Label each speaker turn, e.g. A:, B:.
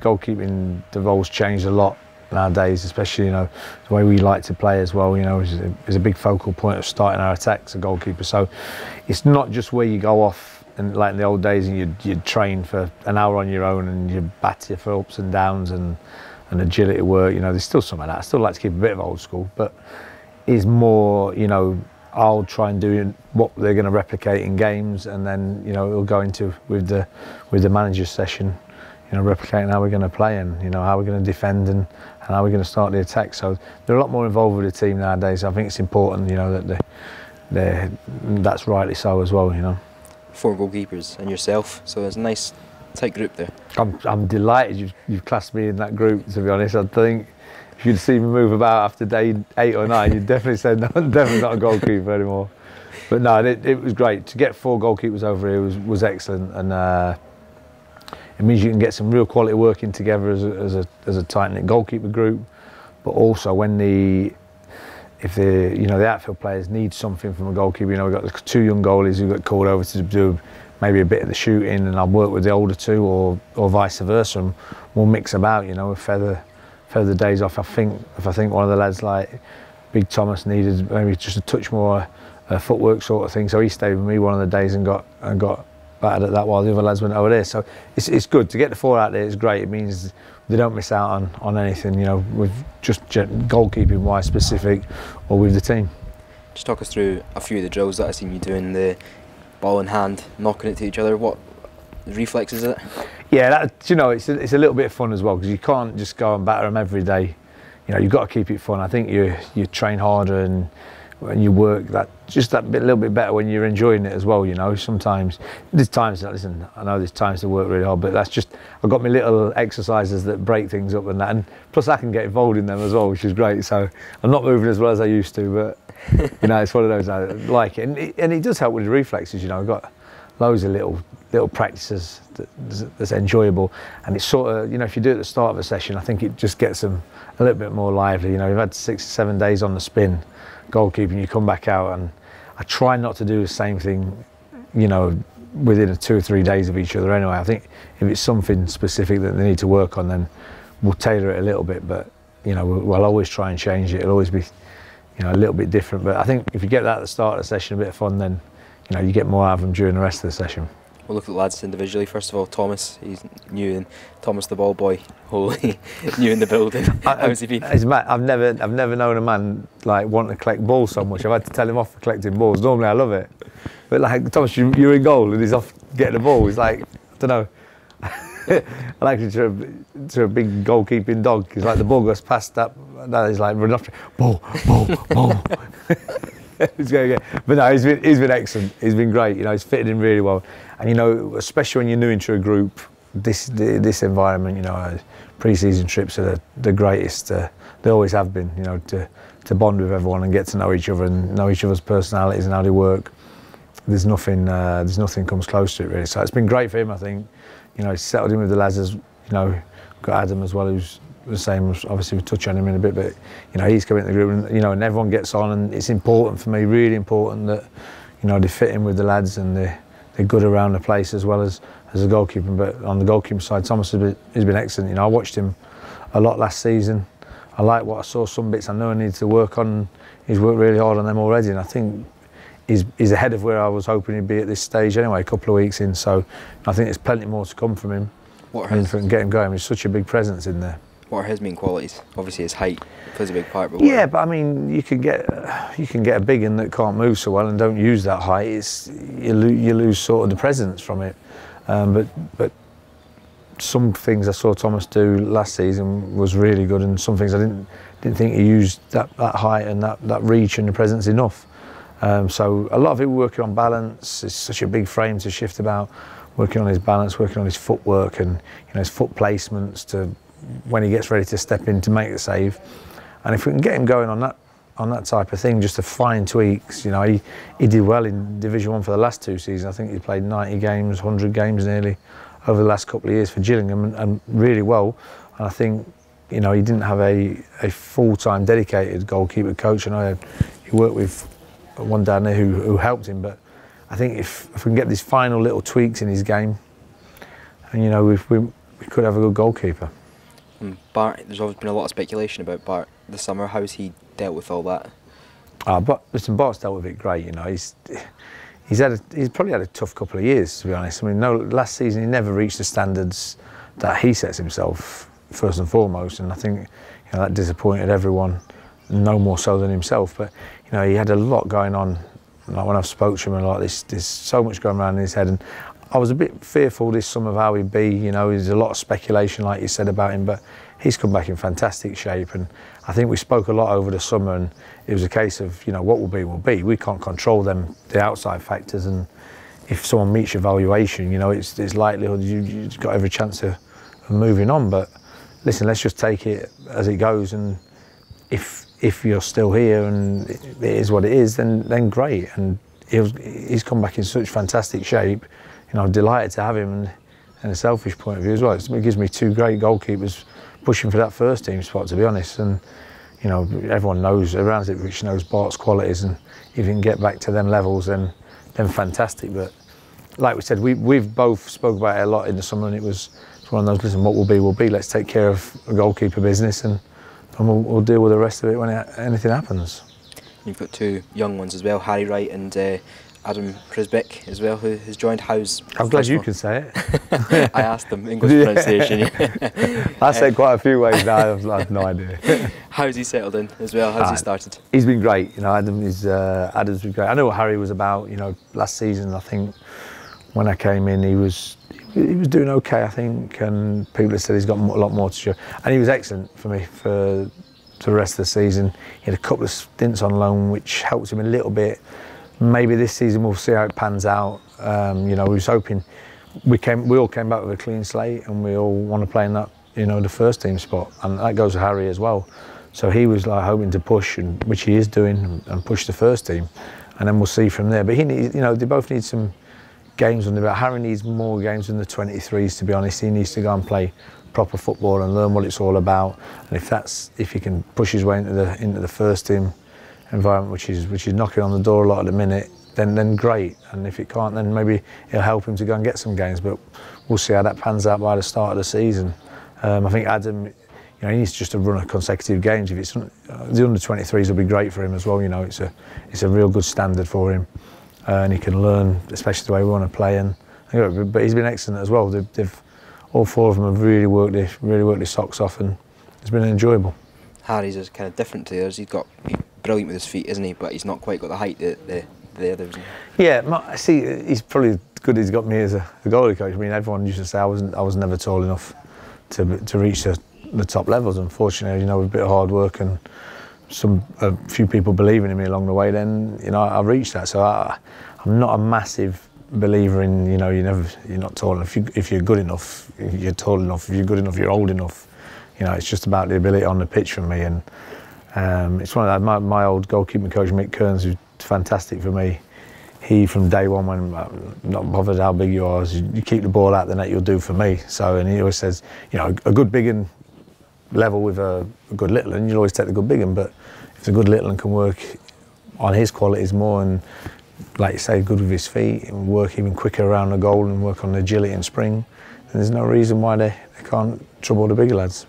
A: Goalkeeping, the roles changed a lot nowadays, especially, you know, the way we like to play as well, you know, is a big focal point of starting our attacks, a goalkeeper. So it's not just where you go off and like in the old days and you'd train for an hour on your own and you batter for ups and downs and agility work. You know, there's still some of that. I still like to keep a bit of old school, but it's more, you know, I'll try and do what they're going to replicate in games, and then, you know, it'll go into with the manager's session, you know, replicating how we're going to play and, you know, how we're going to defend and how we're going to start the attack. So they're a lot more involved with the team nowadays. I think it's important, you know, that that's rightly so as well, you know.
B: 4 goalkeepers and yourself, so there's a nice tight group there. I'm
A: delighted you've classed me in that group, to be honest. I think if you'd see me move about after day 8 or 9, you'd definitely say, no, I'm definitely not a goalkeeper anymore. But no, it was great. To get 4 goalkeepers over here was excellent, and it means you can get some real quality working together as a tight-knit goalkeeper group. But also when if the outfield players need something from a goalkeeper, you know, we've got 2 young goalies who got called over to do maybe a bit of the shooting, and I'll work with the older 2 or vice versa, and we'll mix about, you know, feather the days off. If I think one of the lads like Big Thomas needed maybe just a touch more footwork sort of thing, so he stayed with me one of the days and got battered at that while the other lads went over there. So it's good to get the 4 out there. It's great. It means they don't miss out on anything, you know, with just goalkeeping wise specific or with the team.
B: Just talk us through a few of the drills that I've seen you doing, the ball in hand, knocking it to each other. What reflexes is it? Yeah,
A: you know, it's a little bit of fun as well, because you can't just go and batter them every day. You know, you've got to keep it fun. I think you train harder and you work little bit better when you're enjoying it as well. You know, sometimes there's times that, listen, I know there's times to work really hard, but that's just, I've got my little exercises that break things up and that, and plus I can get involved in them as well, which is great. So I'm not moving as well as I used to, but you know, it's one of those, I like it, and it does help with the reflexes. You know, I've got loads of little practices that's enjoyable, and it's sort of, you know, if you do it at the start of a session, I think it just gets them a little bit more lively. You know, you've had 6 or 7 days on the spin goalkeeping, you come back out, and I try not to do the same thing, you know, within 2 or 3 days of each other anyway. I think if it's something specific that they need to work on, then we'll tailor it a little bit, but you know, we'll always try and change it. It'll always be, you know, a little bit different, but I think if you get that at the start of the session, a bit of fun, then, you know, you get more out of them during the rest of the session.
B: We'll look at the lads individually. First of all, Thomas, he's new, and Thomas the ball boy, Holy, new in the building. How's he been?
A: I've never known a man like want to collect balls so much. I've had to tell him off for collecting balls. Normally I love it, but like, Thomas, you're in goal and he's off getting the ball. He's like, I don't know. I like it to a big goalkeeping dog. He's like, the ball goes past that he's like running off, ball. He's going again. But no, he's been excellent. He's been great. You know, he's fitted in really well. And you know, especially when you're new into a group, this environment, you know, pre-season trips are the greatest. They always have been. You know, to bond with everyone and get to know each other and know each other's personalities and how they work. There's nothing comes close to it really. So it's been great for him. I think. You know, he's settled in with the lads. As you know, we've got Adam as well, who's the same. Obviously, we'll touch on him in a bit, but you know, he's coming into the group, and you know, and everyone gets on, and it's important for me, really important that, you know, they fit in with the lads and they're good around the place as well as a goalkeeper. But on the goalkeeper side, Thomas has been excellent. You know, I watched him a lot last season. I like what I saw. Some bits I know I need to work on. He's worked really hard on them already, and I think he's ahead of where I was hoping he'd be at this stage anyway, a couple of weeks in. So I think there's plenty more to come from him. And get him going. He's such a big presence in there.
B: What are his main qualities? Obviously his height plays a big part. But
A: yeah, but I mean, you can get a big one that can't move so well and don't use that height. You lose sort of the presence from it. But some things I saw Thomas do last season was really good, and some things I didn't think he used that height and that reach and the presence enough. So a lot of it working on balance. It's such a big frame to shift about. Working on his balance, working on his footwork and, you know, his foot placements to when he gets ready to step in to make the save. And if we can get him going on that type of thing, just the fine tweaks, you know, he did well in Division 1 for the last 2 seasons. I think he played 90 games, 100 games nearly over the last couple of years for Gillingham, and really well. And I think, you know, he didn't have a full-time dedicated goalkeeper coach, and he worked with one down there who helped him. But I think if we can get these final little tweaks in his game, and you know, if we we could have a good goalkeeper.
B: Bart, there's always been a lot of speculation about Bart this summer. How's he dealt with all that?
A: But listen, Bart's dealt with it great. You know, he's probably had a tough couple of years, to be honest. I mean, last season he never reached the standards that he sets himself first and foremost, and I think, you know, that disappointed everyone, no more so than himself. But you know, he had a lot going on. Like when I've spoke to him, and like there's so much going around in his head, and I was a bit fearful this summer of how he'd be. You know, there's a lot of speculation, like you said, about him, but he's come back in fantastic shape, and I think we spoke a lot over the summer, and it was a case of, you know, what will be will be. We can't control them, the outside factors, and if someone meets your valuation, you know, it's likelihood you've got every chance of moving on. But listen, let's just take it as it goes, and if you're still here and it is what it is, then great. And he's come back in such fantastic shape. You know, I'm delighted to have him, and in a selfish point of view as well, it gives me two great goalkeepers pushing for that first team spot, to be honest. And you know, everyone knows around it, which knows Bart's qualities, and if you can get back to them levels, then fantastic. But like we said, we've both spoke about it a lot in the summer, and it's one of those, listen, what will be. Let's take care of a goalkeeper business, and we'll deal with the rest of it when anything happens.
B: You've got two young ones as well, Harry Wright and Adam Prisbeck as well, who has joined. I'm
A: glad you can say it.
B: I asked them English pronunciation.
A: I say it quite a few ways now. I've no idea.
B: How's he settled in as well? How's he started?
A: He's been great. You know, Adam's been great. I know what Harry was about. You know, last season I think when I came in, he was doing okay, I think, and people have said he's got a lot more to show. And he was excellent for me for the rest of the season. He had a couple of stints on loan, which helped him a little bit. Maybe this season we'll see how it pans out. You know, we was hoping we all came back with a clean slate, and we all want to play in that, you know, the first team spot, and that goes to Harry as well. So he was like hoping to push, and which he is doing, and push the first team, and then we'll see from there. But he needs, you know, they both need some games under belt. Harry needs more games than the 23s, to be honest. He needs to go and play proper football and learn what it's all about. And if he can push his way into the first team environment, which is knocking on the door a lot at the minute, then great. And if it can't, then maybe it'll help him to go and get some games. But we'll see how that pans out by the start of the season. I think Adam, you know, he needs just to run a consecutive games. If it's the under 23s will be great for him as well. You know, it's a real good standard for him, and he can learn, especially the way we want to play. And but he's been excellent as well. They've all four of them have really worked their socks off, and it's been enjoyable.
B: Harry's is kind of different to others. He's brilliant with his feet, isn't he? But he's not quite got the height that the others. Yeah,
A: see, he's probably as good as he's got me as a goalie coach. I mean, everyone used to say I was never tall enough to reach the top levels. Unfortunately, you know, with a bit of hard work and a few people believing in me along the way, then, you know, I reached that. So I'm not a massive believer in, you know, you're not tall enough. If you're good enough, you're tall enough. If you're good enough, you're old enough. You know, it's just about the ability on the pitch for me. And it's one of that. My old goalkeeping coach, Mick Kearns, who's fantastic for me. He, from day one, when not bothered how big you are, you keep the ball out the net, you'll do for me. So, and he always says, you know, a good big un level with a good little un, you'll always take the good big un. But if the good little un can work on his qualities more, and like you say, good with his feet, and work even quicker around the goal and work on agility and spring, then there's no reason why they can't trouble the bigger lads.